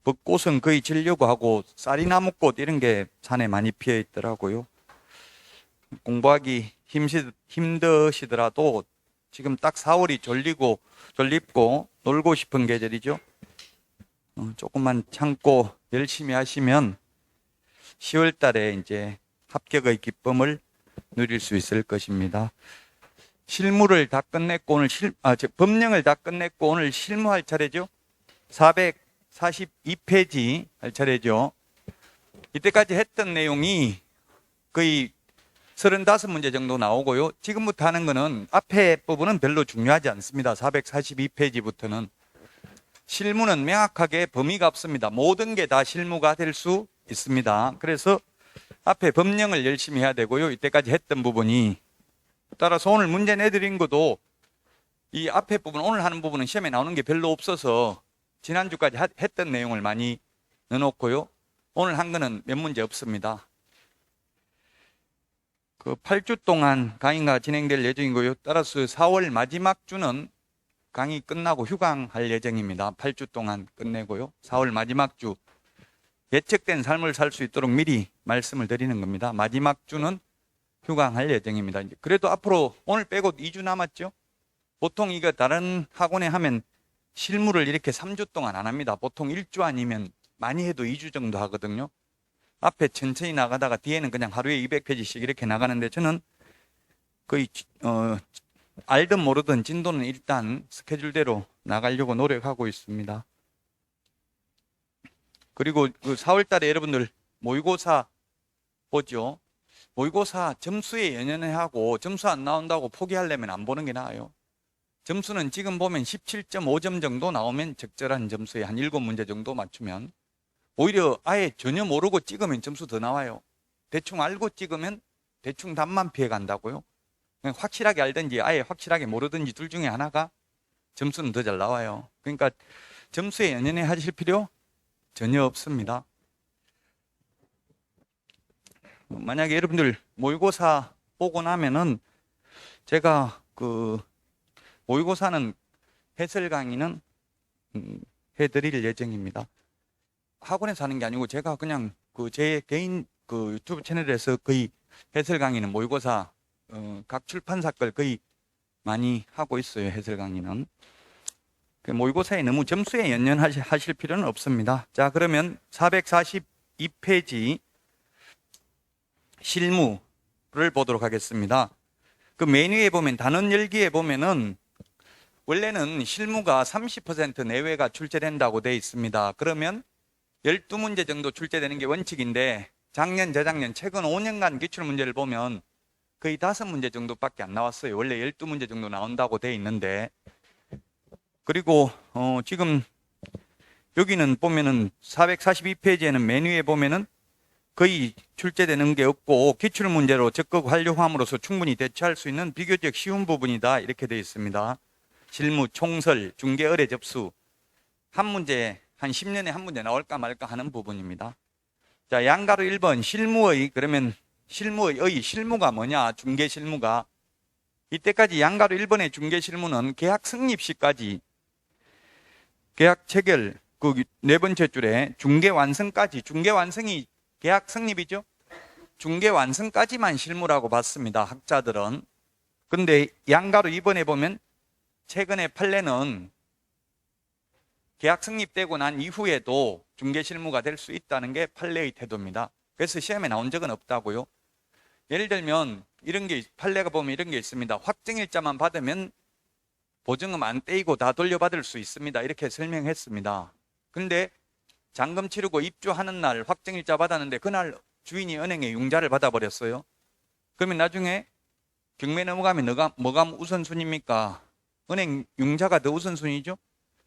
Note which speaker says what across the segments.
Speaker 1: 벚꽃은 거의 지려고 하고 쌀이나무꽃 이런 게 산에 많이 피어 있더라고요. 공부하기 힘드시더라도 지금 딱 4월이 졸립고 놀고 싶은 계절이죠. 조금만 참고 열심히 하시면 10월 달에 이제 합격의 기쁨을 누릴 수 있을 것입니다. 실무를 다 끝냈고 오늘 법령을 다 끝냈고 오늘 실무할 차례죠. 442페이지 할 차례죠. 이때까지 했던 내용이 거의 35문제 정도 나오고요. 지금부터 하는 거는 앞에 부분은 별로 중요하지 않습니다. 442페이지부터는 실무는 명확하게 범위가 없습니다. 모든 게 다 실무가 될 수 있습니다. 그래서 앞에 법령을 열심히 해야 되고요. 이때까지 했던 부분이 따라서 오늘 문제 내드린 것도 이 앞에 부분 오늘 하는 부분은 시험에 나오는 게 별로 없어서 지난주까지 했던 내용을 많이 넣어놓고요. 오늘 한 거는 몇 문제 없습니다. 그 8주 동안 강의가 진행될 예정이고요. 따라서 4월 마지막 주는 강의 끝나고 휴강할 예정입니다. 8주 동안 끝내고요. 4월 마지막 주 예측된 삶을 살 수 있도록 미리 말씀을 드리는 겁니다. 마지막 주는 휴강할 예정입니다. 그래도 앞으로 오늘 빼고 2주 남았죠. 보통 이거 다른 학원에 하면 실무를 이렇게 3주 동안 안 합니다. 보통 1주 아니면 많이 해도 2주 정도 하거든요. 앞에 천천히 나가다가 뒤에는 그냥 하루에 200페이지씩 이렇게 나가는데 저는 거의 알든 모르든 진도는 일단 스케줄대로 나가려고 노력하고 있습니다. 그리고 그 4월 달에 여러분들 모의고사 보죠. 모의고사 점수에 연연해 하고 점수 안 나온다고 포기하려면 안 보는 게 나아요. 점수는 지금 보면 17.5점 정도 나오면 적절한 점수에 한 7문제 정도 맞추면, 오히려 아예 전혀 모르고 찍으면 점수 더 나와요. 대충 알고 찍으면 대충 답만 피해 간다고요. 그냥 확실하게 알든지 아예 확실하게 모르든지 둘 중에 하나가 점수는 더 잘 나와요. 그러니까 점수에 연연해 하실 필요 전혀 없습니다. 만약에 여러분들 모의고사 보고 나면은 제가 그 모의고사는 해설 강의는 해드릴 예정입니다. 학원에서 하는 게 아니고 제가 그냥 그 제 개인 그 유튜브 채널에서 거의 해설 강의는 모의고사 각 출판사 걸 거의 많이 하고 있어요. 해설 강의는. 그 모의고사에 너무 점수에 연연하실 필요는 없습니다. 자, 그러면 442페이지 실무를 보도록 하겠습니다. 그 메뉴에 보면 단원 열기에 보면은 원래는 실무가 30% 내외가 출제된다고 되어 있습니다. 그러면 12문제 정도 출제되는 게 원칙인데 작년, 재작년, 최근 5년간 기출문제를 보면 거의 5문제 정도밖에 안 나왔어요. 원래 12문제 정도 나온다고 되어 있는데, 그리고 지금 여기는 보면은 442페이지에는 메뉴에 보면은 거의 출제되는 게 없고 기출문제로 적극 활용함으로써 충분히 대처할 수 있는 비교적 쉬운 부분이다 이렇게 되어 있습니다. 실무, 총설, 중개, 의뢰, 접수 한 문제 한 10년에 한 문제 나올까 말까 하는 부분입니다. 자, 양가로 1번 실무의, 그러면 실무의 실무가 뭐냐? 중개 실무가 이때까지 양가로 1번의 중개 실무는 계약 성립 시까지 계약 체결, 그 네 번째 줄에 중개 완성까지, 중개 완성이 계약 성립이죠. 중개 완성까지만 실무라고 봤습니다. 학자들은. 근데 양가로 2번에 보면 최근의 판례는 계약 성립되고 난 이후에도 중개 실무가 될 수 있다는 게 판례의 태도입니다. 그래서 시험에 나온 적은 없다고요. 예를 들면 이런 게, 판례가 보면 이런 게 있습니다. 확정일자만 받으면 보증금 안 떼이고 다 돌려받을 수 있습니다. 이렇게 설명했습니다. 근데 잔금 치르고 입주하는 날 확정일자 받았는데 그날 주인이 은행에 융자를 받아버렸어요. 그러면 나중에 경매 넘어가면 뭐가 우선순위입니까? 은행 융자가 더 우선순위죠.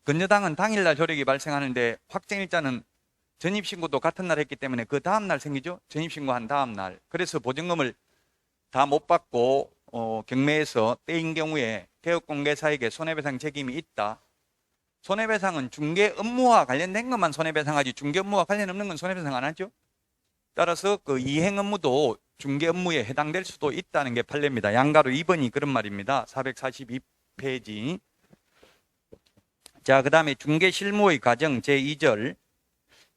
Speaker 1: 건여당은 당일날 효력이 발생하는데 확정일자는 전입신고도 같은 날 했기 때문에 그 다음날 생기죠. 전입신고한 다음날. 그래서 보증금을 다 못 받고 경매에서 떼인 경우에 개업공개사에게 손해배상 책임이 있다. 손해배상은 중개 업무와 관련된 것만 손해배상하지 중개 업무와 관련 없는 건 손해배상 안 하죠. 따라서 그 이행 업무도 중개 업무에 해당될 수도 있다는 게 판례입니다. 양가로 2번이 그런 말입니다. 442페이지. 자, 그 다음에 중개 실무의 과정 제2절.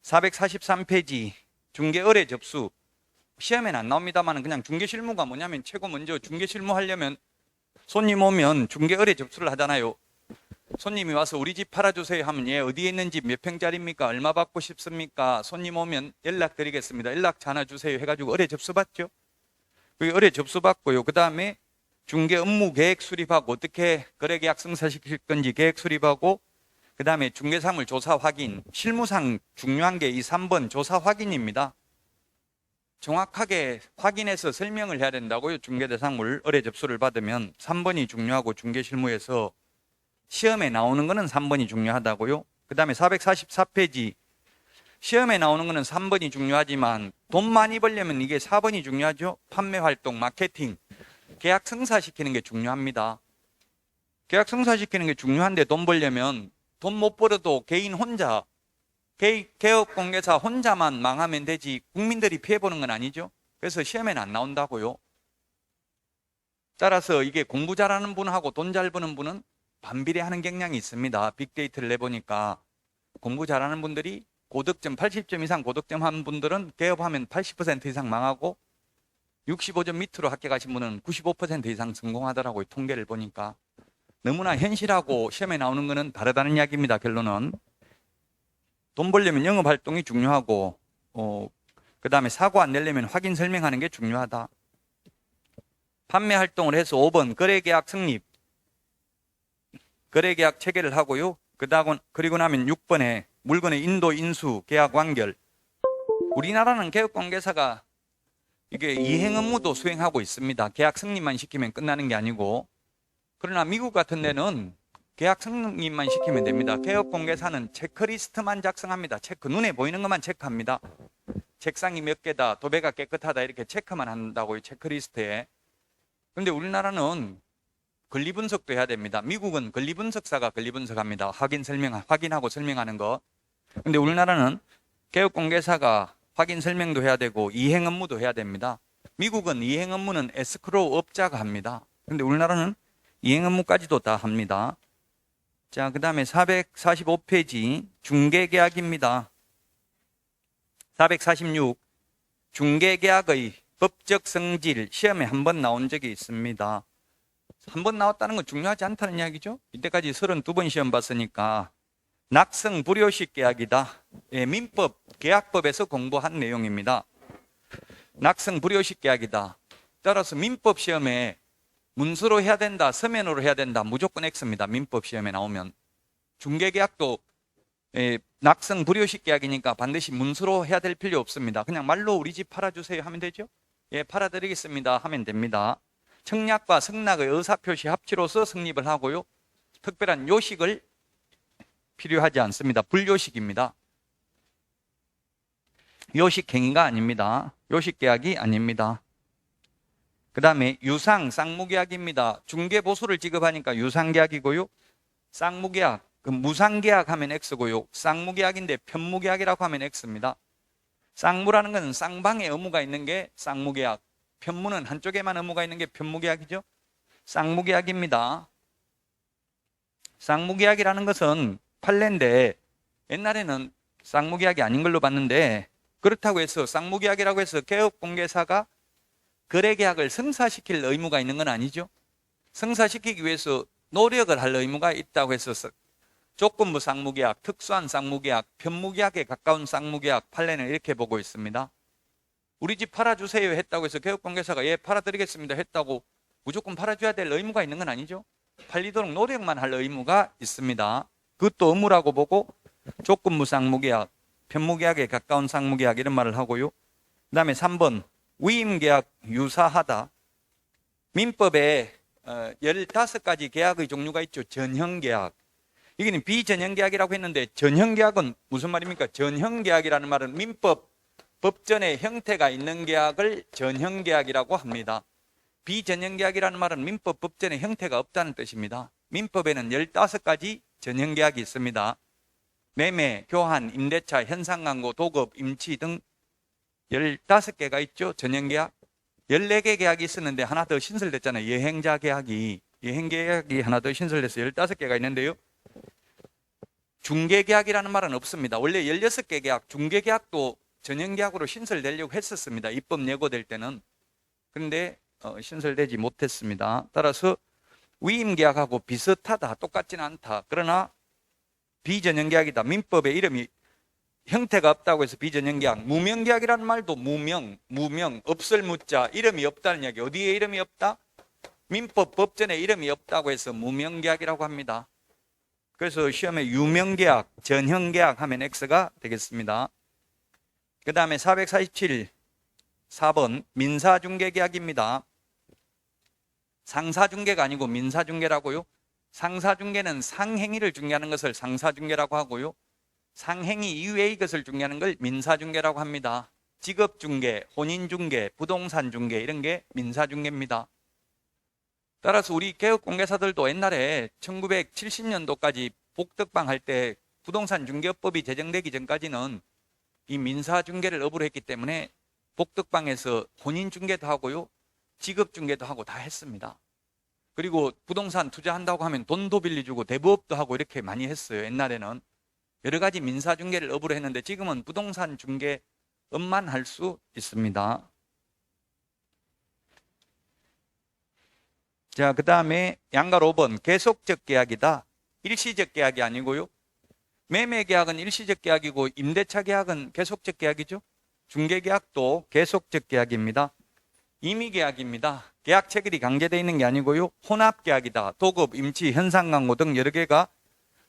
Speaker 1: 443페이지 중개 의뢰 접수. 시험에는 안 나옵니다만 그냥 중개 실무가 뭐냐면 최고 먼저 중개 실무 하려면 손님 오면 중개 의뢰 접수를 하잖아요. 손님이 와서 우리 집 팔아주세요 하면 예 어디에 있는 집 몇 평짜리입니까? 얼마 받고 싶습니까? 손님 오면 연락드리겠습니다. 연락처 하나 주세요 해가지고 의뢰 접수 받죠. 그 의뢰 접수 받고요. 그 다음에 중개 업무 계획 수립하고 어떻게 거래계약 성사시킬 건지 계획 수립하고 그 다음에 중개사물 조사 확인. 실무상 중요한 게 이 3번 조사 확인입니다. 정확하게 확인해서 설명을 해야 된다고요. 중개대상물 의뢰 접수를 받으면 3번이 중요하고 중개실무에서 시험에 나오는 거는 3번이 중요하다고요. 그 다음에 444페이지 시험에 나오는 거는 3번이 중요하지만 돈 많이 벌려면 이게 4번이 중요하죠. 판매활동, 마케팅, 계약 성사시키는 게 중요합니다. 계약 성사시키는 게 중요한데 돈 벌려면 돈 못 벌어도 개인 혼자 개업공개사 혼자만 망하면 되지 국민들이 피해보는 건 아니죠. 그래서 시험에는 안 나온다고요. 따라서 이게 공부 잘하는 분하고 돈 잘 버는 분은 반비례하는 경향이 있습니다. 빅데이터를 내보니까 공부 잘하는 분들이 고득점 80점 이상 고득점 한 분들은 개업하면 80% 이상 망하고 65점 밑으로 학교 가신 분은 95% 이상 성공하더라고요. 통계를 보니까. 너무나 현실하고 시험에 나오는 거는 다르다는 이야기입니다. 결론은. 돈 벌려면 영업활동이 중요하고 그 다음에 사고 안 내려면 확인 설명하는 게 중요하다. 판매활동을 해서 5번 거래계약 성립. 거래계약 체결을 하고요. 그리고 나면 6번에 물건의 인도, 인수, 계약 완결. 우리나라는 개업공개사가 이게 이행 업무도 수행하고 있습니다. 계약 승인만 시키면 끝나는 게 아니고. 그러나 미국 같은 데는 계약 승인만 시키면 됩니다. 개업공개사는 체크리스트만 작성합니다. 체크, 눈에 보이는 것만 체크합니다. 책상이 몇 개다, 도배가 깨끗하다 이렇게 체크만 한다고요. 체크리스트에. 그런데 우리나라는 권리분석도 해야 됩니다. 미국은 권리분석사가 권리분석합니다. 확인하고 설명하는 거. 근데 우리나라는 개업공개사가 확인 설명도 해야 되고 이행 업무도 해야 됩니다. 미국은 이행 업무는 에스크로우 업자가 합니다. 근데 우리나라는 이행 업무까지도 다 합니다. 자, 그 다음에 445페이지 중개계약입니다. 446 중개계약의 법적 성질 시험에 한 번 나온 적이 있습니다. 한 번 나왔다는 건 중요하지 않다는 이야기죠. 이때까지 32번 시험 봤으니까 낙성 불효식 계약이다. 예, 민법 계약법에서 공부한 내용입니다. 낙성 불효식 계약이다. 따라서 민법 시험에 문서로 해야 된다, 서면으로 해야 된다, 무조건 X입니다. 민법 시험에 나오면. 중개계약도 낙성 불효식 계약이니까 반드시 문서로 해야 될 필요 없습니다. 그냥 말로 우리 집 팔아주세요 하면 되죠. 예, 팔아드리겠습니다 하면 됩니다. 청약과 승낙의 의사표시 합치로서 성립을 하고요. 특별한 요식을 필요하지 않습니다. 불요식입니다. 요식행위가 아닙니다. 요식계약이 아닙니다. 그 다음에 유상 쌍무계약입니다. 중개보수를 지급하니까 유상계약이고요. 쌍무계약, 무상계약 하면 X고요. 쌍무계약인데 편무계약이라고 하면 X입니다. 쌍무라는 것은 쌍방에 의무가 있는 게 쌍무계약, 편무는 한쪽에만 의무가 있는 게 편무계약이죠. 쌍무계약입니다. 쌍무계약이라는 것은 판례인데 옛날에는 쌍무계약이 아닌 걸로 봤는데 그렇다고 해서 쌍무계약이라고 해서 개업공개사가 거래계약을 성사시킬 의무가 있는 건 아니죠. 성사시키기 위해서 노력을 할 의무가 있다고 해서 조건부 쌍무계약, 특수한 쌍무계약, 편무계약에 가까운 쌍무계약 판례는 이렇게 보고 있습니다. 우리 집 팔아주세요 했다고 해서 개업공개사가 예 팔아드리겠습니다 했다고 무조건 팔아줘야 될 의무가 있는 건 아니죠. 팔리도록 노력만 할 의무가 있습니다. 그것도 의무라고 보고 조건부 쌍무계약, 편무계약에 가까운 쌍무계약 이런 말을 하고요. 그 다음에 3번 위임계약 유사하다. 민법에 15가지 계약의 종류가 있죠. 전형계약. 이게 비전형계약이라고 했는데 전형계약은 무슨 말입니까? 전형계약이라는 말은 민법 법전에 형태가 있는 계약을 전형계약이라고 합니다. 비전형계약이라는 말은 민법 법전에 형태가 없다는 뜻입니다. 민법에는 15가지 전형계약이 있습니다. 매매, 교환, 임대차, 현상광고, 도급, 임치 등 15개가 있죠. 전형계약. 14개 계약이 있었는데 하나 더 신설됐잖아요. 여행자 계약이 하나 더 신설돼서 15개가 있는데요. 중개계약이라는 말은 없습니다. 원래 16개 계약, 중개계약도 전형계약으로 신설되려고 했었습니다. 입법 예고될 때는. 그런데 신설되지 못했습니다. 따라서 위임계약하고 비슷하다, 똑같지는 않다. 그러나 비전형계약이다. 민법에 이름이 형태가 없다고 해서 비전형계약. 무명계약이라는 말도 무명, 없을 무자, 이름이 없다는 이야기. 어디에 이름이 없다? 민법 법전에 이름이 없다고 해서 무명계약이라고 합니다. 그래서 시험에 유명계약, 전형계약 하면 X가 되겠습니다. 그 다음에 447, 4번 민사중개계약입니다. 상사중개가 아니고 민사중개라고요. 상사중개는 상행위를 중개하는 것을 상사중개라고 하고요. 상행위 이외의 것을 중개하는 걸 민사중개라고 합니다. 직업중개, 혼인중개, 부동산중개 이런 게 민사중개입니다. 따라서 우리 개업공개사들도 옛날에 1970년도까지 복덕방 할 때 부동산 중개업법이 제정되기 전까지는 이 민사중개를 업으로 했기 때문에 복덕방에서 혼인중개도 하고요. 직업중개도 하고 다 했습니다. 그리고 부동산 투자한다고 하면 돈도 빌려주고 대부업도 하고 이렇게 많이 했어요. 옛날에는 여러 가지 민사중개를 업으로 했는데 지금은 부동산 중개업만 할 수 있습니다. 자, 그 다음에 양가 5번 계속적 계약이다. 일시적 계약이 아니고요. 매매 계약은 일시적 계약이고 임대차 계약은 계속적 계약이죠. 중개 계약도 계속적 계약입니다. 임의 계약입니다. 계약 체결이 강제되어 있는 게 아니고요. 혼합 계약이다. 도급, 임치, 현상 강고 등 여러 개가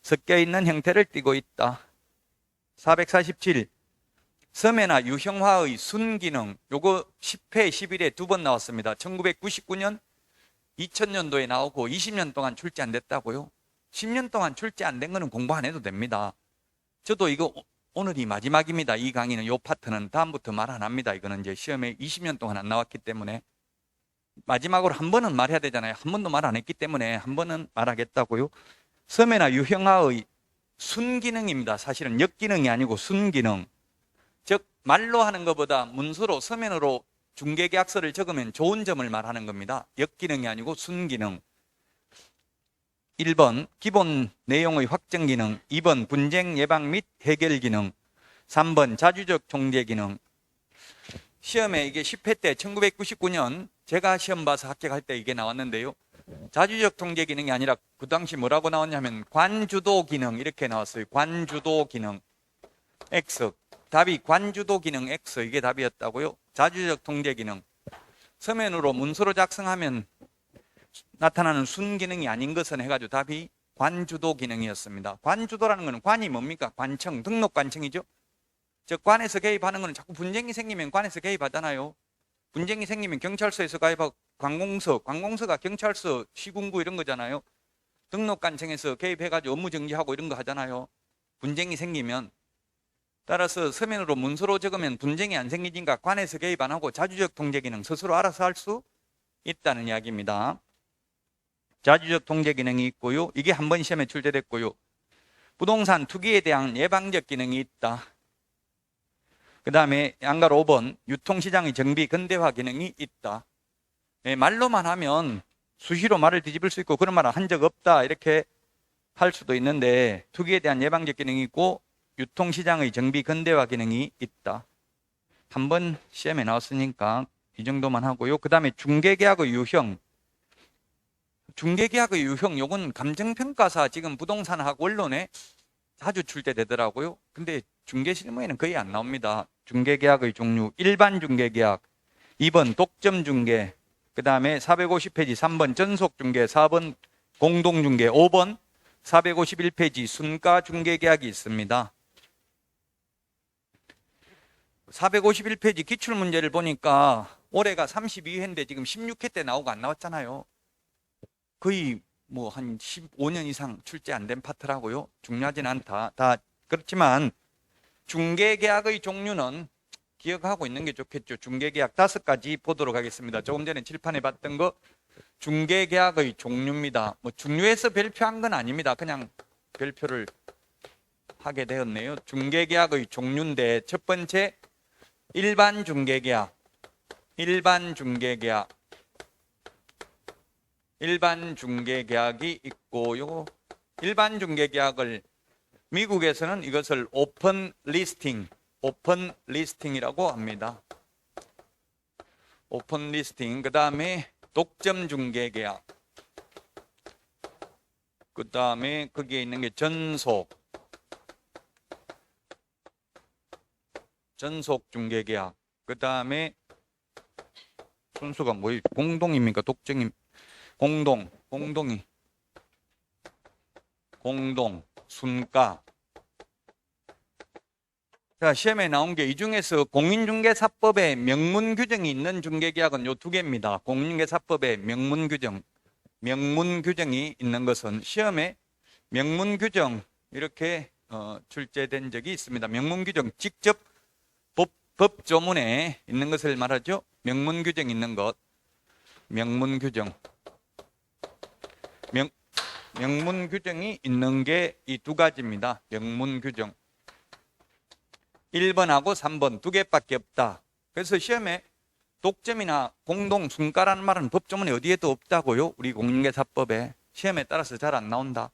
Speaker 1: 섞여 있는 형태를 띠고 있다. 447 서매나 유형화의 순기능. 요거 10회, 11회 두 번 나왔습니다. 1999년 2000년도에 나오고 20년 동안 출제 안 됐다고요? 10년 동안 출제 안 된 거는 공부 안 해도 됩니다. 저도 이거 오늘이 마지막입니다. 이 강의는 요 파트는 다음부터 말 안 합니다. 이거는 이제 시험에 20년 동안 안 나왔기 때문에 마지막으로 한 번은 말해야 되잖아요. 한 번도 말 안 했기 때문에 한 번은 말하겠다고요. 서매나 유형화의 순기능입니다. 사실은 역기능이 아니고 순기능. 즉 말로 하는 것보다 문서로 서면으로 중개계약서를 적으면 좋은 점을 말하는 겁니다. 역기능이 아니고 순기능. 1번 기본 내용의 확정 기능, 2번 분쟁 예방 및 해결 기능, 3번 자주적 통제 기능. 시험에 이게 10회 때 1999년 제가 시험 봐서 합격할 때 이게 나왔는데요. 자주적 통제 기능이 아니라 그 당시 뭐라고 나왔냐면 관주도 기능 이렇게 나왔어요. 관주도 기능 X. 답이 관주도 기능 X 이게 답이었다고요. 자주적 통제 기능. 서면으로 문서로 작성하면 나타나는 순기능이 아닌 것은 해가지고 답이 관주도 기능이었습니다. 관주도라는 것은 관이 뭡니까? 관청, 등록관청이죠. 즉 관에서 개입하는 것은 자꾸 분쟁이 생기면 관에서 개입하잖아요. 분쟁이 생기면 경찰서에서 가입하고 관공서가 경찰서, 시군구 이런 거잖아요. 등록관청에서 개입해가지고 업무 정지하고 이런 거 하잖아요. 분쟁이 생기면. 따라서 서면으로 문서로 적으면 분쟁이 안 생기니까 관에서 개입 안 하고 자주적 통제 기능 스스로 알아서 할 수 있다는 이야기입니다. 자주적 통제 기능이 있고요. 이게 한 번 시험에 출제됐고요. 부동산 투기에 대한 예방적 기능이 있다. 그 다음에 양가 5번 유통시장의 정비 근대화 기능이 있다. 말로만 하면 수시로 말을 뒤집을 수 있고 그런 말은 한 적 없다 이렇게 할 수도 있는데 투기에 대한 예방적 기능이 있고 유통시장의 정비 근대화 기능이 있다. 한 번 시험에 나왔으니까 이 정도만 하고요. 그 다음에 중개계약의 유형. 중개계약의 유형, 요건 감정평가사 지금 부동산학 원론에 자주 출제되더라고요. 근데 중개실무에는 거의 안 나옵니다. 중개계약의 종류, 일반 중개계약, 2번 독점중개, 그 다음에 450페이지 3번 전속중개, 4번 공동중개, 5번 451페이지 순가중개계약이 있습니다. 451페이지 기출문제를 보니까 올해가 32회인데 지금 16회 때 나오고 안 나왔잖아요. 거의 뭐 한 15년 이상 출제 안 된 파트라고요. 중요하진 않다. 다 그렇지만 중개계약의 종류는 기억하고 있는 게 좋겠죠. 중개계약 5가지 보도록 하겠습니다. 조금 전에 칠판에 봤던 거 중개계약의 종류입니다. 뭐 중요해서 별표한 건 아닙니다. 그냥 별표를 하게 되었네요. 중개계약의 종류인데 첫 번째 일반 중개계약. 일반 중개계약이 있고, 요거 일반 중개계약을 미국에서는 이것을 오픈 리스팅이라고 합니다. 오픈 리스팅. 그 다음에 독점 중개 계약. 그 다음에 거기에 있는 게 전속 중개 계약. 그 다음에 순수가 뭐예요? 공동입니까? 독점임? 공동, 순가. 자, 시험에 나온 게 이 중에서 공인중개사법에 명문 규정이 있는 중개계약은 요 두 개입니다. 공인중개사법에 명문 규정이 있는 것은 시험에 명문 규정 이렇게 출제된 적이 있습니다. 명문 규정 직접 법조문에 있는 것을 말하죠. 명문 규정 있는 것. 명문 규정이 있는 게 이 두 가지입니다. 명문 규정. 1번하고 3번 두 개밖에 없다. 그래서 시험에 독점이나 공동, 순가라는 말은 법조문에 어디에도 없다고요. 우리 공인중개사법에. 시험에 따라서 잘 안 나온다.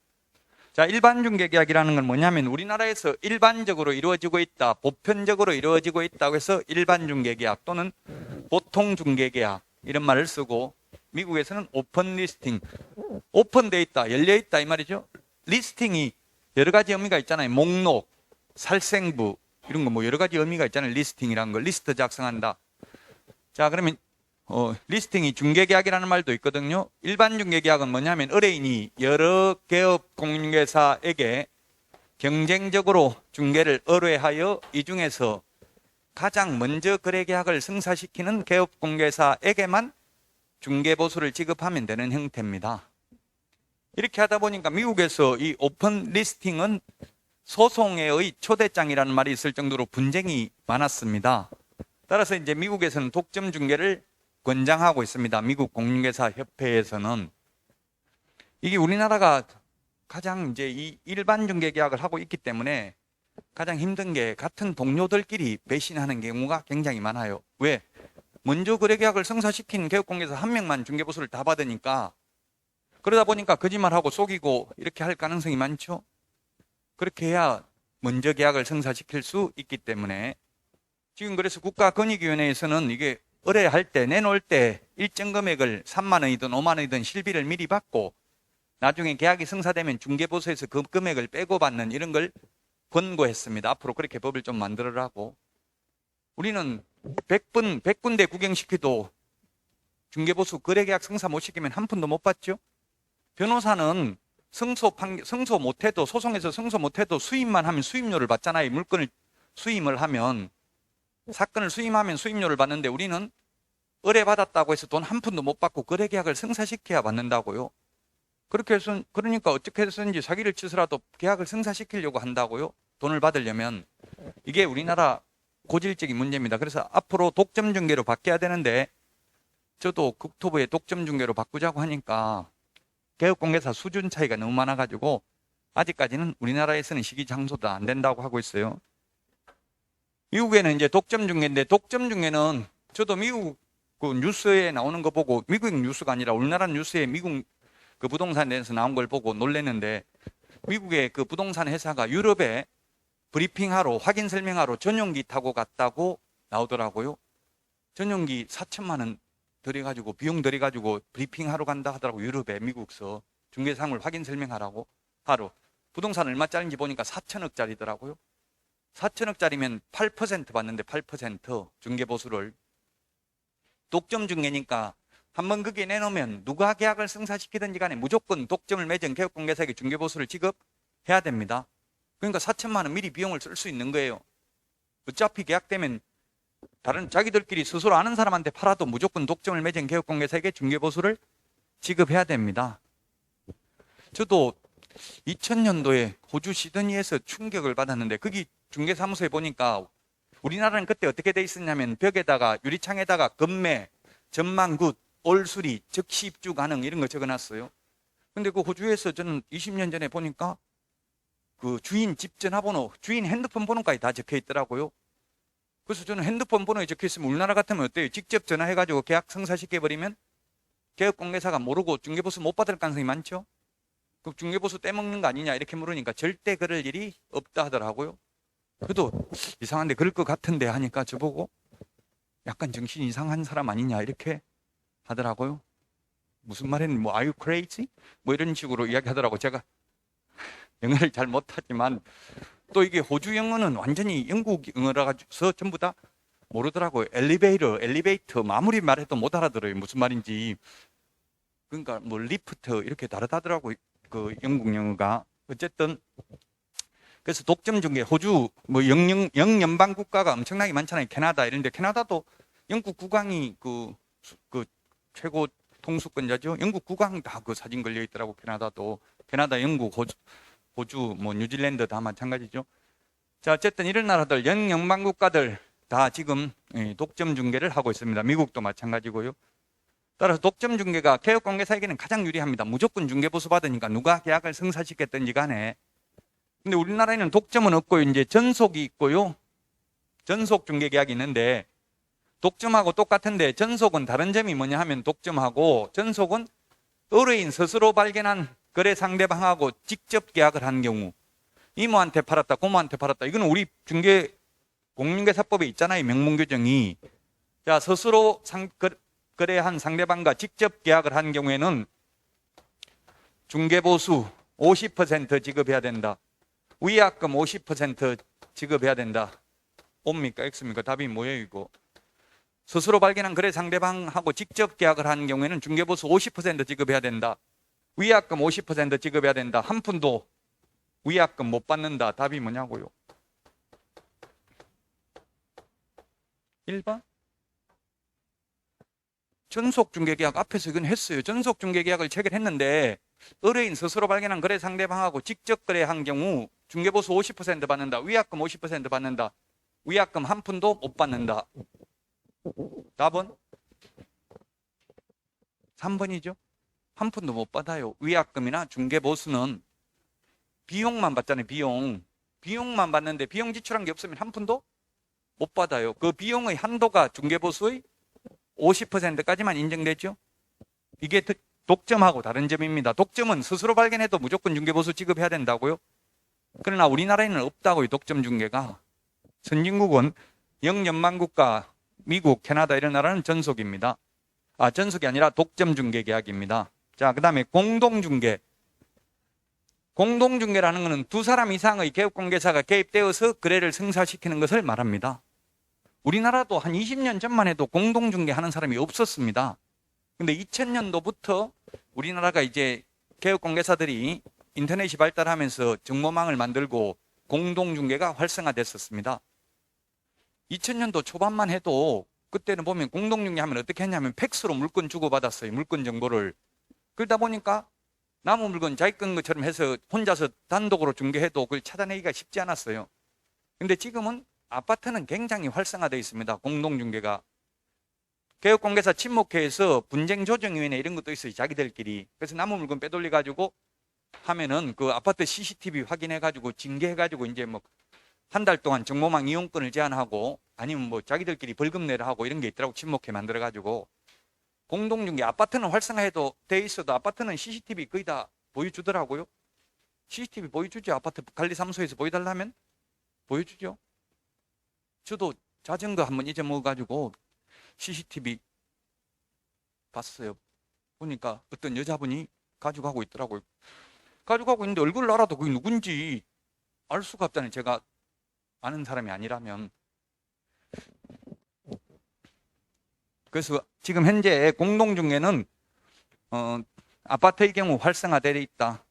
Speaker 1: 자, 일반 중개계약이라는 건 뭐냐면 우리나라에서 일반적으로 이루어지고 있다, 보편적으로 이루어지고 있다고 해서 일반 중개계약 또는 보통 중개계약 이런 말을 쓰고, 미국에서는 오픈 리스팅, 오픈되어 있다, 열려 있다 이 말이죠. 리스팅이 여러 가지 의미가 있잖아요. 목록, 살생부 이런 거 뭐 여러 가지 의미가 있잖아요. 리스팅이라는 거, 리스트 작성한다. 자, 그러면 리스팅이 중개계약이라는 말도 있거든요. 일반 중개계약은 뭐냐면 의뢰인이 여러 개업 공인중개사에게 경쟁적으로 중개를 의뢰하여 이 중에서 가장 먼저 거래계약을 성사시키는 개업 공개사에게만 중개보수를 지급하면 되는 형태입니다. 이렇게 하다 보니까 미국에서 이 오픈 리스팅은 소송의 초대장이라는 말이 있을 정도로 분쟁이 많았습니다. 따라서 이제 미국에서는 독점 중개를 권장하고 있습니다. 미국 공인중개사 협회에서는. 이게 우리나라가 가장 이제 이 일반 중개 계약을 하고 있기 때문에 가장 힘든 게 같은 동료들끼리 배신하는 경우가 굉장히 많아요. 왜? 먼저 거래 계약을 성사시킨 개업공개사 한 명만 중개보수를 다 받으니까, 그러다 보니까 거짓말하고 속이고 이렇게 할 가능성이 많죠. 그렇게 해야 먼저 계약을 성사시킬 수 있기 때문에 지금 그래서 국가권익위원회에서는 이게 의뢰할 때, 내놓을 때 일정 금액을 3만 원이든 5만 원이든 실비를 미리 받고 나중에 계약이 성사되면 중개보수에서 그 금액을 빼고 받는 이런 걸 권고했습니다. 앞으로 그렇게 법을 좀 만들어라고. 우리는 100군데 구경시켜도 중개보수 거래계약 성사 못 시키면 한 푼도 못 받죠. 변호사는 승소 못해도, 소송에서 승소 못해도 수임만 하면 수임료를 받잖아요. 물건을 수임을 하면, 사건을 수임하면 수임료를 받는데 우리는 의뢰받았다고 해서 돈 한 푼도 못 받고 거래계약을 성사시켜야 받는다고요. 그렇게 해서, 그러니까 어떻게 해서든지 사기를 치서라도 계약을 성사시키려고 한다고요. 돈을 받으려면. 이게 우리나라 고질적인 문제입니다. 그래서 앞으로 독점 중개로 바뀌어야 되는데, 저도 국토부에 독점 중개로 바꾸자고 하니까 개업공개사 수준 차이가 너무 많아가지고 아직까지는 우리나라에서는 시기장소도 안 된다고 하고 있어요. 미국에는 이제 독점 중개인데, 독점 중개는 저도 미국 그 뉴스에 나오는 거 보고, 미국 뉴스가 아니라 우리나라 뉴스에 미국 그 부동산에 대해서 나온 걸 보고 놀랐는데, 미국의 그 부동산 회사가 유럽에 브리핑하러, 확인 설명하러 전용기 타고 갔다고 나오더라고요. 전용기 4천만 원 들여가지고, 비용 들여가지고 브리핑하러 간다 하더라고요. 유럽에, 미국서 중개사물 확인 설명하라고 하루. 부동산 얼마짜리인지 보니까 4천억짜리더라고요. 4천억짜리면 8% 받는데 8% 중개보수를. 독점 중개니까 한번 그게 내놓으면 누가 계약을 성사시키든지 간에 무조건 독점을 맺은 개업공개사에게 중개보수를 지급해야 됩니다. 그러니까 4천만 원 미리 비용을 쓸 수 있는 거예요. 어차피 계약되면 다른 자기들끼리 스스로 아는 사람한테 팔아도 무조건 독점을 맺은 개업공개사에게 중개보수를 지급해야 됩니다. 저도 2000년도에 호주 시드니에서 충격을 받았는데, 거기 중개사무소에 보니까 우리나라는 그때 어떻게 돼 있었냐면 벽에다가, 유리창에다가 건매, 전망 굿, 올수리, 즉시 입주 가능 이런 거 적어놨어요. 근데 그 호주에서 저는 20년 전에 보니까 그 주인 집 전화번호, 주인 핸드폰 번호까지 다 적혀 있더라고요. 그래서 저는 핸드폰 번호에 적혀 있으면 우리나라 같으면 어때요? 직접 전화해가지고 계약 성사시켜버리면 개업공개사가 모르고 중개보수 못 받을 가능성이 많죠. 그 중개보수 떼먹는 거 아니냐 이렇게 물으니까 절대 그럴 일이 없다 하더라고요. 그래도 이상한데 그럴 것 같은데 하니까 저보고 약간 정신이 이상한 사람 아니냐 이렇게 하더라고요. 무슨 말했는지 뭐 are you crazy? 뭐 이런 식으로 이야기하더라고. 제가 영어를 잘 못하지만 또 이게 호주 영어는 완전히 영국 영어라서 전부 다 모르더라고요. 엘리베이터 마무리 말해도 못 알아들어요. 무슨 말인지. 그러니까 뭐 리프트 이렇게 다르다더라고요. 그 영국 영어가. 어쨌든 그래서 독점 중개 호주 뭐 영연방 국가가 엄청나게 많잖아요. 캐나다 이런데 캐나다도 영국 국왕이 그 최고 통수권자죠. 영국 국왕 다 그 사진 걸려 있더라고. 캐나다도 캐나다, 영국, 호주, 뭐 뉴질랜드 다 마찬가지죠. 자, 어쨌든 이런 나라들 영연방 국가들 다 지금 독점 중개를 하고 있습니다. 미국도 마찬가지고요. 따라서 독점 중개가 개업공개사에게는 가장 유리합니다. 무조건 중개보수 받으니까 누가 계약을 성사시켰든지 간에. 근데 우리나라에는 독점은 없고 이제 전속이 있고요. 전속 중개 계약이 있는데 독점하고 똑같은데 전속은 다른 점이 뭐냐 하면 독점하고 전속은 의뢰인 스스로 발견한 거래 상대방하고 직접 계약을 한 경우 이모한테 팔았다, 고모한테 팔았다. 이거는 우리 공인중개사법에 있잖아요. 명문 규정이. 자, 스스로 거래한 상대방과 직접 계약을 한 경우에는 중개보수 50% 지급해야 된다. 위약금 50% 지급해야 된다. O입니까? X입니까? 답이 뭐예요, 이거? 스스로 발견한 거래 상대방하고 직접 계약을 한 경우에는 중개보수 50% 지급해야 된다. 위약금 50% 지급해야 된다. 한 푼도 위약금 못 받는다. 답이 뭐냐고요? 1번? 전속중개계약 앞에서 이건 했어요. 전속중개계약을 체결했는데 의뢰인 스스로 발견한 거래 상대방하고 직접 거래한 경우 중개보수 50% 받는다. 위약금 50% 받는다. 위약금 한 푼도 못 받는다. 답은 3번이죠. 한 푼도 못 받아요. 위약금이나 중개보수는 비용만 받잖아요. 비용만 받는데 비용 지출한 게 없으면 한 푼도 못 받아요. 그 비용의 한도가 중개보수의 50%까지만 인정되죠. 이게 독점하고 다른 점입니다. 독점은 스스로 발견해도 무조건 중개보수 지급해야 된다고요. 그러나 우리나라에는 없다고요. 독점 중개가. 선진국은 영연방국가, 미국, 캐나다 이런 나라는 전속입니다. 전속이 아니라 독점 중개 계약입니다. 자, 그 다음에 공동중개. 공동중개라는 것은 두 사람 이상의 개업공개사가 개입되어서 거래를 성사시키는 것을 말합니다. 우리나라도 한 20년 전만 해도 공동중개 하는 사람이 없었습니다. 근데 2000년도부터 우리나라가 이제 개업공개사들이 인터넷이 발달하면서 정보망을 만들고 공동중개가 활성화됐었습니다. 2000년도 초반만 해도 그때는 보면 공동중개 하면 어떻게 했냐면 팩스로 물건 주고받았어요. 물건 정보를. 그러다 보니까 남의 물건 자기 건 것처럼 해서 혼자서 단독으로 중개해도 그걸 찾아내기가 쉽지 않았어요. 근데 지금은 아파트는 굉장히 활성화되어 있습니다. 공동중개가. 개업공개사 친목회에서 분쟁조정위원회 이런 것도 있어요. 자기들끼리. 그래서 남의 물건 빼돌려가지고 하면은 그 아파트 CCTV 확인해가지고 징계해가지고 이제 뭐 한 달 동안 정보망 이용권을 제한하고 아니면 뭐 자기들끼리 벌금 내라 하고 이런 게 있더라고. 친목회 만들어가지고. 공동중개 아파트는 활성화해도 돼 있어도 아파트는 CCTV 거의 다 보여주더라고요. CCTV 보여주죠. 아파트 관리사무소에서 보여달라면 보여주죠. 저도 자전거 한번 잊어먹어가지고 CCTV 봤어요. 보니까 어떤 여자분이 가져가고 있더라고요. 가져가고 있는데 얼굴을 알아도 그게 누군지 알 수가 없잖아요. 제가 아는 사람이 아니라면. 그래서 지금 현재 공동중개는 아파트의 경우 활성화되어 있다.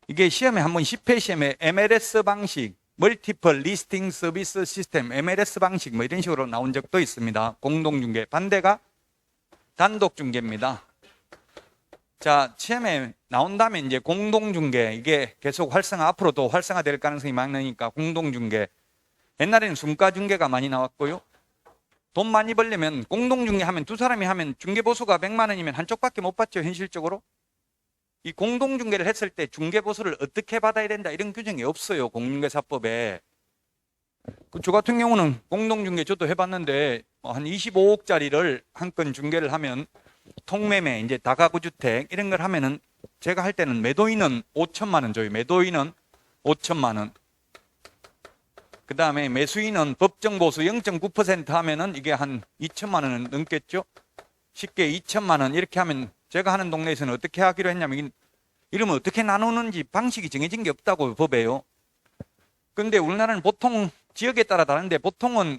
Speaker 1: 이게 시험에 한번 10회 시험에 MLS 방식, 멀티플 리스팅 서비스 시스템, MLS 방식 뭐 이런 식으로 나온 적도 있습니다. 공동중개. 반대가 단독중개입니다. 자, 시험에 나온다면 이제 공동중개, 이게 계속 앞으로도 활성화될 가능성이 많으니까 공동중개. 옛날에는 순가중개가 많이 나왔고요. 돈 많이 벌려면 공동중개 하면 두 사람이 하면 중개보수가 100만 원이면 한쪽밖에 못 받죠. 현실적으로. 이 공동중개를 했을 때 중개보수를 어떻게 받아야 된다 이런 규정이 없어요. 공인중개사법에. 저 같은 경우는 공동중개 저도 해봤는데 한 25억짜리를 한 건 중개를 하면 통매매, 이제 다가구주택 이런 걸 하면은 제가 할 때는 매도인은 5천만 원 줘요. 매도인은 5천만 원. 그 다음에 매수인은 법정 보수 0.9% 하면은 이게 한 2천만 원은 넘겠죠. 쉽게 2천만 원 이렇게 하면 제가 하는 동네에서는 어떻게 하기로 했냐면 이러면 어떻게 나누는지 방식이 정해진 게 없다고 법에요. 근데 우리나라는 보통 지역에 따라 다른데 보통은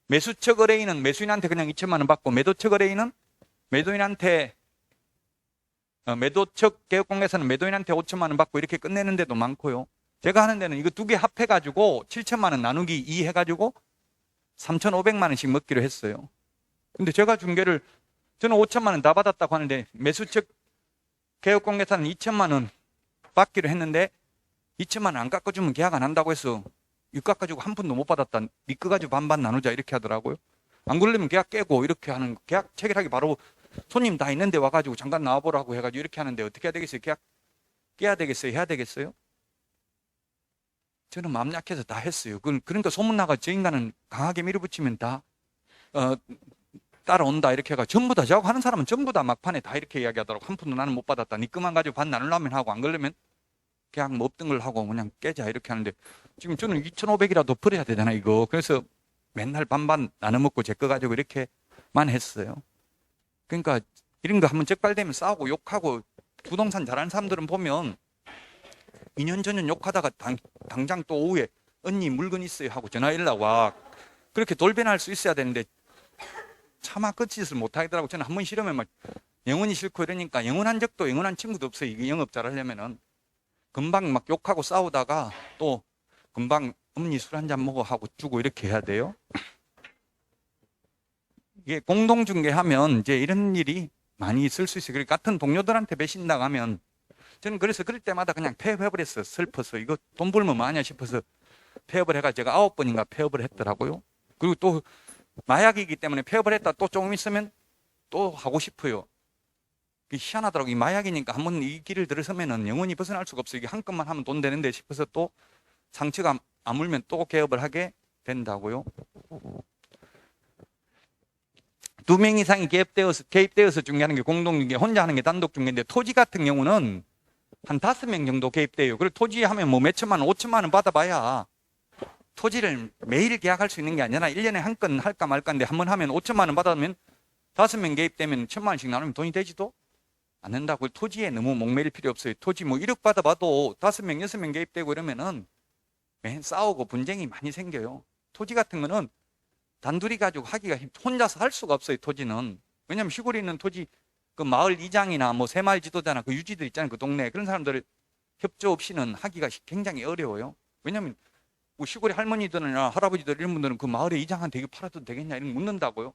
Speaker 1: 매수처 거래인은 매수인한테 그냥 2천만 원 받고 매도처 거래인은 매도인한테 매도처 개업공개에서는 매도인한테 5천만 원 받고 이렇게 끝내는 데도 많고요. 제가 하는 데는 이거 두 개 합해가지고 7천만 원 나누기 2 해가지고 3,500만 원씩 먹기로 했어요. 근데 제가 중개를 저는 5천만 원 다 받았다고 하는데 매수처 개업공개사는 2천만 원 받기로 했는데 2천만 원 안 깎아주면 계약 안 한다고 해서 이거 깎아주고 한 푼도 못 받았다. 니 거 가지고 반반 나누자 이렇게 하더라고요. 안 그러려면 계약 깨고 이렇게 하는 계약 체결하기 바로 손님 다 있는데 와가지고 잠깐 나와보라고 해가지고 이렇게 하는데 어떻게 해야 되겠어요? 계약 깨야 되겠어요? 해야 되겠어요? 저는 마음 약해서 다 했어요. 그러니까 소문나가 저 인간은 강하게 밀어붙이면 다 따라온다 이렇게 해가 전부 다 저하고 하는 사람은 전부 다 막판에 다 이렇게 이야기하더라고. 한 푼도 나는 못 받았다. 니 것만 가지고 반 나누려면 하고 안 그러면 계약 뭐 없던 걸 하고 그냥 깨자 이렇게 하는데 지금 저는 2,500이라도 벌어야 되잖아 이거. 그래서 맨날 반반 나눠 먹고 제 거 가지고 이렇게만 했어요. 그러니까 이런 거 한번 적발되면 싸우고 욕하고 부동산 잘하는 사람들은 보면 2년 전년 욕하다가 당장 또 오후에 언니 물건 있어요 하고 전화 연락 와. 그렇게 돌변할 수 있어야 되는데 차마 그 짓을 못 하겠더라고. 저는 한 번 싫으면 막 영원히 싫고 이러니까 영원한 적도 영원한 친구도 없어요. 이게 영업 잘하려면은 금방 막 욕하고 싸우다가 또 금방 언니 술 한잔 먹어 하고 주고 이렇게 해야 돼요. 이게 공동중개하면 이제 이런 일이 많이 있을 수 있어요. 그러니까 같은 동료들한테 배신당하면 저는 그래서 그럴 때마다 그냥 폐업을 했어요. 슬퍼서 이거 돈 벌면 뭐하냐 싶어서 폐업을 해가 제가 9번인가 폐업을 했더라고요. 그리고 또 마약이기 때문에 폐업을 했다 또 조금 있으면 또 하고 싶어요. 희한하더라고요. 이 마약이니까 한번 이 길을 들어서면은 영원히 벗어날 수가 없어요. 이게 한 건만 하면 돈 되는데 싶어서 또 상처가 아물면 또 개업을 하게 된다고요. 2명 이상이 개입되어서 중개하는 게 공동중개, 혼자 하는 게 단독중개인데 토지 같은 경우는 한 5명 정도 개입돼요. 그리고 토지 하면 뭐 몇 천만 원, 5천만 원 받아봐야 토지를 매일 계약할 수 있는 게 아니라 1년에 한 건 할까 말까인데 한 번 하면 5천만 원 받아면 5명 개입되면 1,000만 원씩 나누면 돈이 되지도 않는다고. 토지에 너무 목매일 필요 없어요. 토지 뭐 1억 받아봐도 5명, 6명 개입되고 이러면은 맨 싸우고 분쟁이 많이 생겨요. 토지 같은 거는 단둘이 가지고 하기가 혼자서 할 수가 없어요. 토지는. 왜냐하면 시골에 있는 토지 그 마을 이장이나 뭐 새마을 지도자나 그 유지들 있잖아요. 그 동네에 그런 사람들 협조 없이는 하기가 굉장히 어려워요. 왜냐하면 뭐 시골의 할머니들이나 할아버지들 이런 분들은 그 마을의 이장한테 이거 팔아도 되겠냐 이런 거 묻는다고요.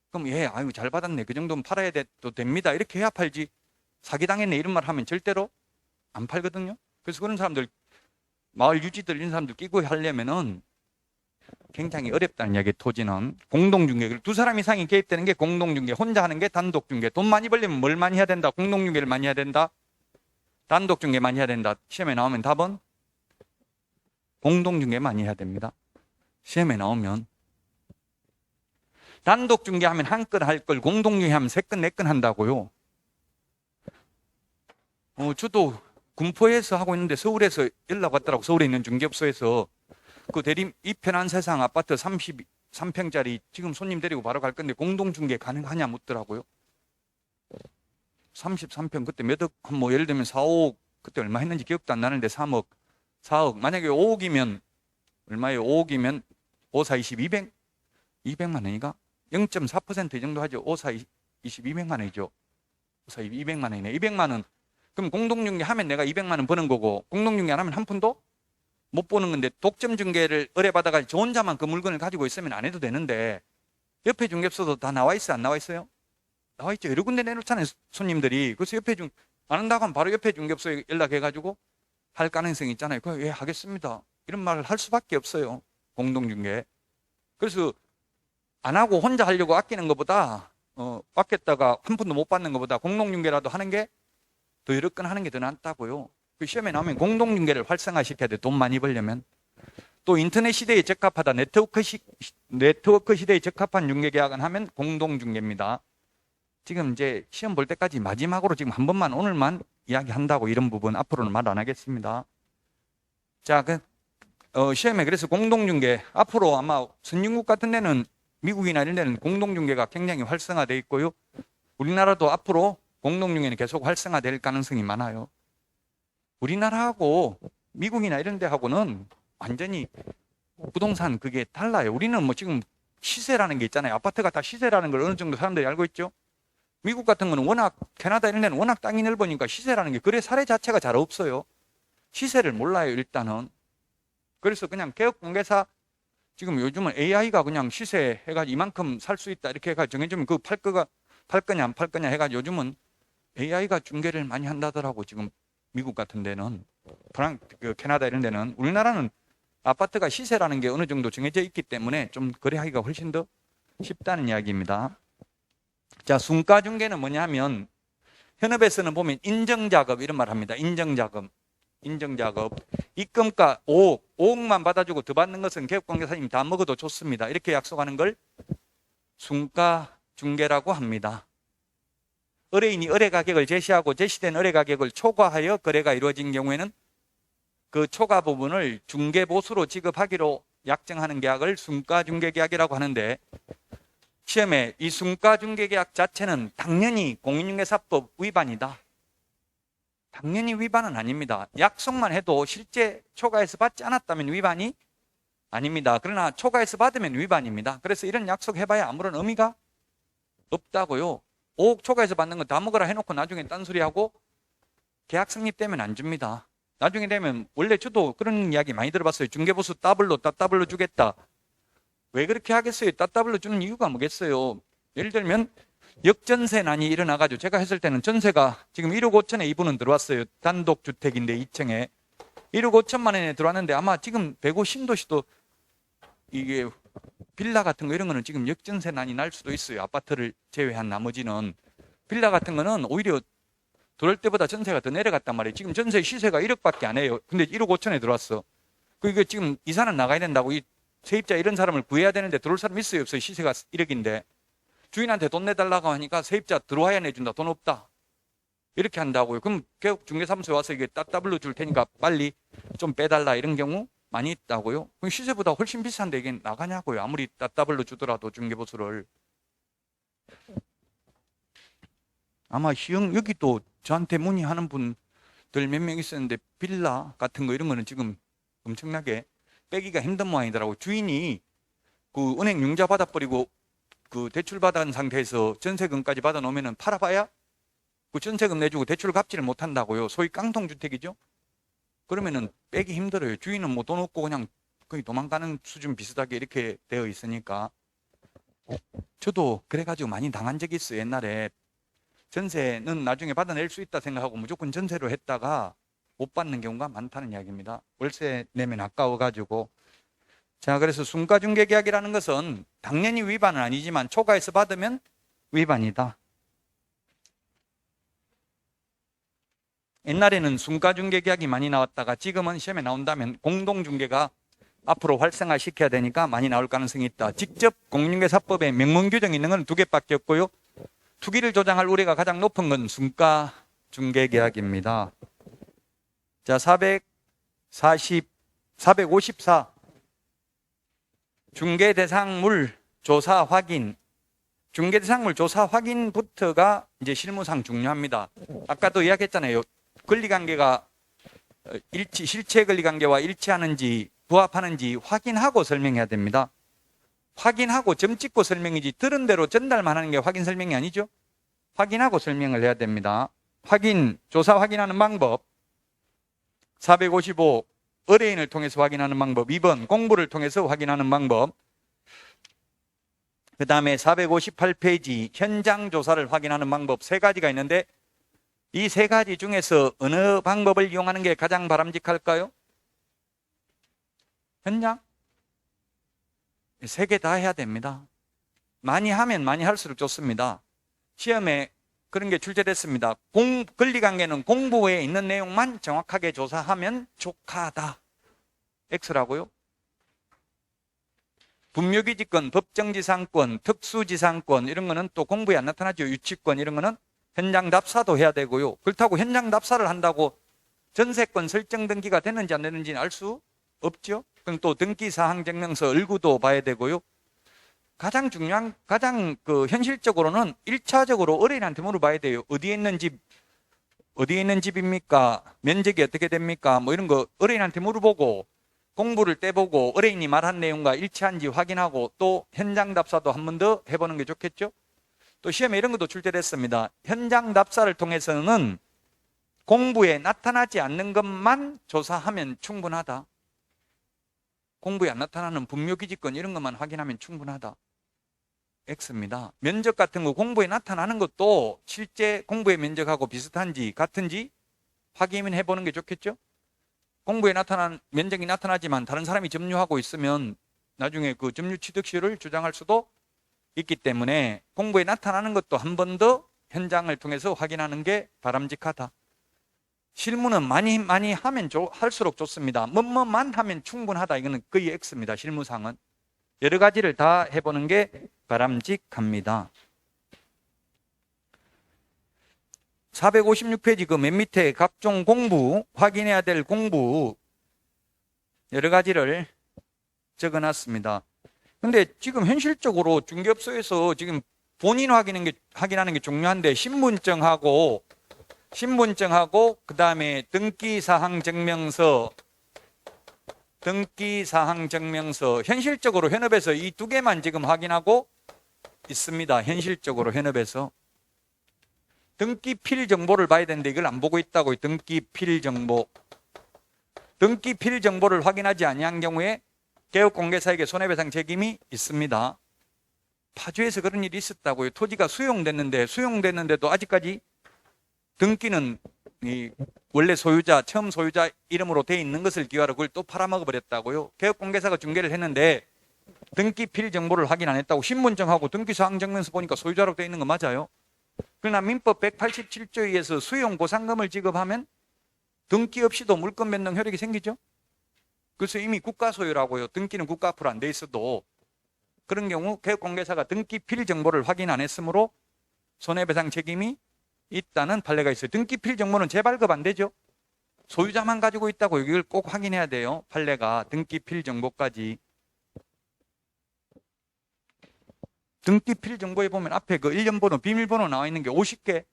Speaker 1: 그럼 예, 아유 잘 받았네. 그 정도면 팔아야 돼도 됩니다. 이렇게 해야 팔지. 사기당했네 이런 말 하면 절대로 안 팔거든요. 그래서 그런 사람들 마을 유지들 이런 사람들 끼고 하려면은 굉장히 어렵다는 이야기. 토지는 공동중개, 두 사람 이상이 개입되는 게 공동중개, 혼자 하는 게 단독중개. 돈 많이 벌려면 뭘 많이 해야 된다? 공동중개를 많이 해야 된다? 단독중개 많이 해야 된다? 시험에 나오면 답은 공동중개 많이 해야 됩니다. 시험에 나오면 단독중개하면 한 건 할 걸 공동중개하면 3건, 4건 한다고요. 저도 군포에서 하고 있는데 서울에서 연락 왔더라고. 서울에 있는 중개업소에서 그 대림 이편한 세상 아파트 33평짜리 지금 손님 데리고 바로 갈 건데 공동중개 가능하냐 묻더라고요. 33평 그때 몇 억, 뭐 예를 들면 4, 5억 그때 얼마 했는지 기억도 안 나는데 3억, 4억 만약에 5억이면 얼마예요? 5억이면 5, 4, 20, 200만 원이가 0.4% 정도 하죠. 5, 4, 20, 200만 원이죠. 5, 4, 20, 200만 원이네. 200만 원. 그럼 공동중개 하면 내가 200만 원 버는 거고 공동중개 안 하면 한 푼도 못 보는 건데 독점 중개를 의뢰받아가지고 저 혼자만 그 물건을 가지고 있으면 안 해도 되는데 옆에 중개업소도 다 나와 있어요? 안 나와 있어요? 나와 있죠. 여러 군데 내놓잖아요. 손님들이. 그래서 안 한다고 하면 바로 옆에 중개업소에 연락해가지고 할 가능성이 있잖아요. 예, 하겠습니다. 이런 말을 할 수밖에 없어요. 공동중개. 그래서 안 하고 혼자 하려고 아끼는 것보다 아꼈다가 한 푼도 못 받는 것보다 공동중개라도 하는 게 더 여러 건 하는 게 더 낫다고요. 그 시험에 나오면 공동중개를 활성화시켜야 돼. 돈 많이 벌려면. 또 인터넷 시대에 적합하다. 네트워크 시대에 적합한 중개계약은 하면 공동중개입니다. 지금 이제 시험 볼 때까지 마지막으로 지금 한 번만 오늘만 이야기한다고 이런 부분 앞으로는 말 안 하겠습니다. 자, 시험에 그래서 공동중개 앞으로 아마 선진국 같은 데는 미국이나 이런 데는 공동중개가 굉장히 활성화되어 있고요. 우리나라도 앞으로 공동중개는 계속 활성화될 가능성이 많아요. 우리나라하고 미국이나 이런 데하고는 완전히 부동산 그게 달라요. 우리는 뭐 지금 시세라는 게 있잖아요. 아파트가 다 시세라는 걸 어느 정도 사람들이 알고 있죠. 미국 같은 거는 워낙 캐나다 이런 데는 워낙 땅이 넓으니까 시세라는 게 거래 사례 자체가 잘 없어요. 시세를 몰라요, 일단은. 그래서 그냥 개업공개사 지금 요즘은 AI가 그냥 시세 해가지고 이만큼 살 수 있다 이렇게 해가지고 정해주면 그 팔 거냐 안 팔 거냐 해가지고 요즘은 AI가 중개를 많이 한다더라고. 지금 미국 같은 데는 캐나다 이런 데는. 우리나라는 아파트가 시세라는 게 어느 정도 정해져 있기 때문에 좀 거래하기가 훨씬 더 쉽다는 이야기입니다. 자, 순가중개는 뭐냐면 현업에서는 보면 인정작업 이런 말 합니다. 인정작업. 입금가 5억만 받아주고 더 받는 것은 개업공개사님이 다 먹어도 좋습니다. 이렇게 약속하는 걸 순가중개라고 합니다. 의뢰인이 의뢰가격을 제시하고 제시된 의뢰가격을 초과하여 거래가 이루어진 경우에는 그 초과 부분을 중개보수로 지급하기로 약정하는 계약을 순가중개계약이라고 하는데, 시험에 이 순가중개계약 자체는 당연히 공인중개사법 위반이다. 당연히 위반은 아닙니다. 약속만 해도 실제 초과해서 받지 않았다면 위반이 아닙니다. 그러나 초과해서 받으면 위반입니다. 그래서 이런 약속 해봐야 아무런 의미가 없다고요. 5억 초과해서 받는 거 다 먹으라 해놓고 나중에 딴소리하고 계약 성립되면 안 줍니다. 나중에 되면, 원래 저도 그런 이야기 많이 들어봤어요. 중개보수 따블로 주겠다. 왜 그렇게 하겠어요? 따블로 주는 이유가 뭐겠어요? 예를 들면 역전세난이 일어나가지고, 제가 했을 때는 전세가 지금 1억 5천에 이분은 들어왔어요. 단독주택인데 2층에 1억 5천만 원에 들어왔는데, 아마 지금 105 신도시도 이게 빌라 같은 거 이런 거는 지금 역전세난이 날 수도 있어요. 아파트를 제외한 나머지는. 빌라 같은 거는 오히려 들어올 때보다 전세가 더 내려갔단 말이에요. 지금 전세 시세가 1억밖에 안 해요. 근데 1억 5천에 들어왔어. 그게 지금 이사는 나가야 된다고, 이 세입자 이런 사람을 구해야 되는데 들어올 사람 있어요, 없어요? 시세가 1억인데 주인한테 돈 내달라고 하니까 세입자 들어와야 내준다, 돈 없다, 이렇게 한다고요. 그럼 개업중개사무소에 와서 이게 따블로 줄 테니까 빨리 좀 빼달라, 이런 경우 많이 있다고요. 그럼 시세보다 훨씬 비싼데 이게 나가냐고요. 아무리 따블로 주더라도 중개보수를. 아마 여기 또 저한테 문의하는 분들 몇 명 있었는데, 빌라 같은 거 이런 거는 지금 엄청나게 빼기가 힘든 모양이더라고요. 주인이 그 은행 융자 받아버리고 그 대출 받은 상태에서 전세금까지 받아놓으면 팔아봐야 그 전세금 내주고 대출 갚지를 못한다고요. 소위 깡통주택이죠. 그러면은 빼기 힘들어요. 주인은 뭐 돈 없고 그냥 거의 도망가는 수준 비슷하게 이렇게 되어 있으니까. 저도 그래가지고 많이 당한 적이 있어요. 옛날에 전세는 나중에 받아낼 수 있다 생각하고 무조건 전세로 했다가 못 받는 경우가 많다는 이야기입니다. 월세 내면 아까워가지고. 자, 그래서 순가중개계약이라는 것은 당연히 위반은 아니지만 초과해서 받으면 위반이다. 옛날에는 순가중개계약이 많이 나왔다가 지금은 시험에 나온다면 공동중개가 앞으로 활성화시켜야 되니까 많이 나올 가능성이 있다. 직접 공인중개사법에 명문 규정이 있는 건 2개밖에 없고요. 투기를 조장할 우려가 가장 높은 건 순가중개계약입니다. 자, 454 중개대상물 조사 확인. 중개대상물 조사 확인부터가 이제 실무상 중요합니다. 아까도 이야기했잖아요. 권리관계가 실체 권리관계와 일치하는지 부합하는지 확인하고 설명해야 됩니다. 확인하고 점 찍고 설명이지 들은 대로 전달만 하는 게 확인 설명이 아니죠. 확인하고 설명을 해야 됩니다. 조사 확인하는 방법. 455 의뢰인을 통해서 확인하는 방법. 2번 공부를 통해서 확인하는 방법. 그 다음에 458페이지 현장 조사를 확인하는 방법 3가지가 있는데, 이 3가지 중에서 어느 방법을 이용하는 게 가장 바람직할까요? 현장? 3개 다 해야 됩니다. 많이 하면 많이 할수록 좋습니다. 시험에 그런 게 출제됐습니다. 권리관계는 공부에 있는 내용만 정확하게 조사하면 족하다. X라고요. 분묘기지권, 법정지상권, 특수지상권 이런 거는 또 공부에 안 나타나죠. 유치권 이런 거는 현장 답사도 해야 되고요. 그렇다고 현장 답사를 한다고 전세권 설정 등기가 됐는지 안 됐는지는 알 수 없죠. 그럼 또 등기사항증명서 을구도 봐야 되고요. 가장 중요한, 가장 현실적으로는 1차적으로 의뢰인한테 물어봐야 돼요. 어디에 있는 집입니까? 면적이 어떻게 됩니까? 뭐 이런 거 의뢰인한테 물어보고 공부를 떼보고 의뢰인이 말한 내용과 일치한지 확인하고 또 현장 답사도 한 번 더 해보는 게 좋겠죠. 또 시험에 이런 것도 출제됐습니다. 현장 답사를 통해서는 공부에 나타나지 않는 것만 조사하면 충분하다. 공부에 안 나타나는 분묘기지권 이런 것만 확인하면 충분하다. X입니다. 면적 같은 거 공부에 나타나는 것도 실제 공부의 면적하고 비슷한지 같은지 확인해 보는 게 좋겠죠. 공부에 나타난 면적이 나타나지만 다른 사람이 점유하고 있으면 나중에 그 점유 취득시를 주장할 수도 있기 때문에 공부에 나타나는 것도 한 번 더 현장을 통해서 확인하는 게 바람직하다. 실무는 많이 하면 할수록 좋습니다. 뭐만 하면 충분하다. 이거는 거의 X입니다. 실무상은. 여러 가지를 다 해보는 게 바람직합니다. 456페이지 그 맨 밑에 각종 공부, 확인해야 될 공부 여러 가지를 적어놨습니다. 근데 지금 현실적으로 중개업소에서 지금 본인 확인하는 게 중요한데 신분증하고 그 다음에 등기사항증명서 현실적으로 현업에서 이 두 개만 지금 확인하고 있습니다. 현실적으로 현업에서 등기필 정보를 봐야 되는데 이걸 안 보고 있다고요. 등기필 정보를 확인하지 아니한 경우에 개업공개사에게 손해배상 책임이 있습니다. 파주에서 그런 일이 있었다고요. 토지가 수용됐는데도 아직까지 등기는 원래 소유자, 처음 소유자 이름으로 돼 있는 것을 기하로 그걸 또 팔아먹어 버렸다고요. 개업공개사가 중개를 했는데 등기필 정보를 확인 안 했다고 신분증하고 등기사항증명서 보니까 소유자로 돼 있는 거 맞아요. 그러나 민법 187조에 의해서 수용보상금을 지급하면 등기 없이도 물권 변동 효력이 생기죠. 그래서 이미 국가 소유라고요. 등기는 국가 앞으로 안 돼 있어도 그런 경우 개업공개사가 등기필 정보를 확인 안 했으므로 손해배상 책임이 있다는 판례가 있어요. 등기필 정보는 재발급 안 되죠. 소유자만 가지고 있다고 이걸 꼭 확인해야 돼요. 판례가 등기필 정보까지. 등기필 정보에 보면 앞에 그 일련번호, 비밀번호 나와 있는 게 50개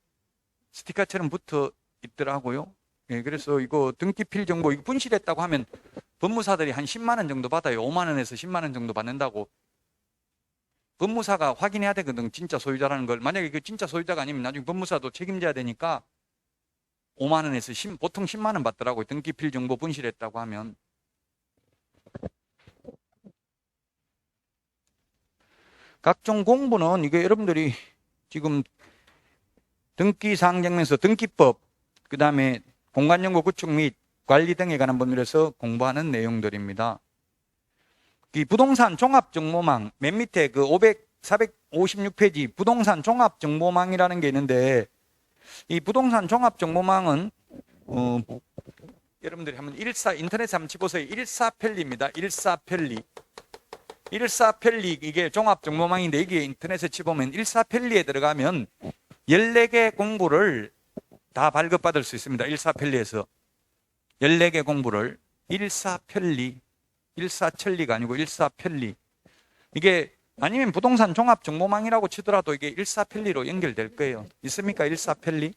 Speaker 1: 스티커처럼 붙어 있더라고요. 예, 그래서 이거 등기필 정보 이거 분실했다고 하면 법무사들이 한 10만 원 정도 받아요. 5만 원에서 10만 원 정도 받는다고. 법무사가 확인해야 되거든. 진짜 소유자라는 걸. 만약에 그 진짜 소유자가 아니면 나중에 법무사도 책임져야 되니까 5만 원에서 보통 10만 원 받더라고요. 등기필 정보 분실했다고 하면. 각종 공부는 이게 여러분들이 지금 등기사항증명서, 등기법, 그 다음에 공간연구 구축 및 관리 등에 관한 법률에서 공부하는 내용들입니다. 이 부동산 종합정보망 맨 밑에 그 456페이지 부동산 종합정보망이라는 게 있는데 이 부동산 종합정보망은 여러분들이 한번 인터넷에 한번 치보세요. 일사편리입니다. 일사편리 이게 종합정보망인데 이게 인터넷에 치보면 일사편리에 들어가면 14개 공부를 다 발급받을 수 있습니다. 일사편리에서 14개 공부를 일사천리가 아니고 일사편리. 이게 아니면 부동산 종합정보망이라고 치더라도 이게 일사편리로 연결될 거예요. 있습니까? 일사편리.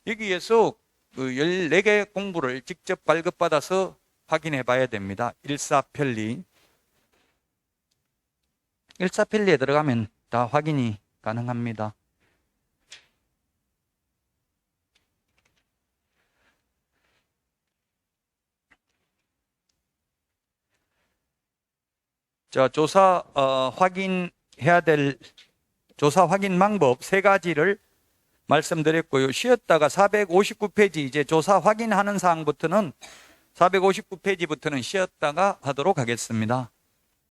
Speaker 1: 여기에서 그 14개 공부를 직접 발급받아서 확인해 봐야 됩니다. 일사편리에 들어가면 다 확인이 가능합니다. 자, 조사 확인 방법 3가지를 말씀드렸고요. 쉬었다가 459페이지 이제 조사 확인하는 사항부터는 459페이지부터는 쉬었다가 하도록 하겠습니다.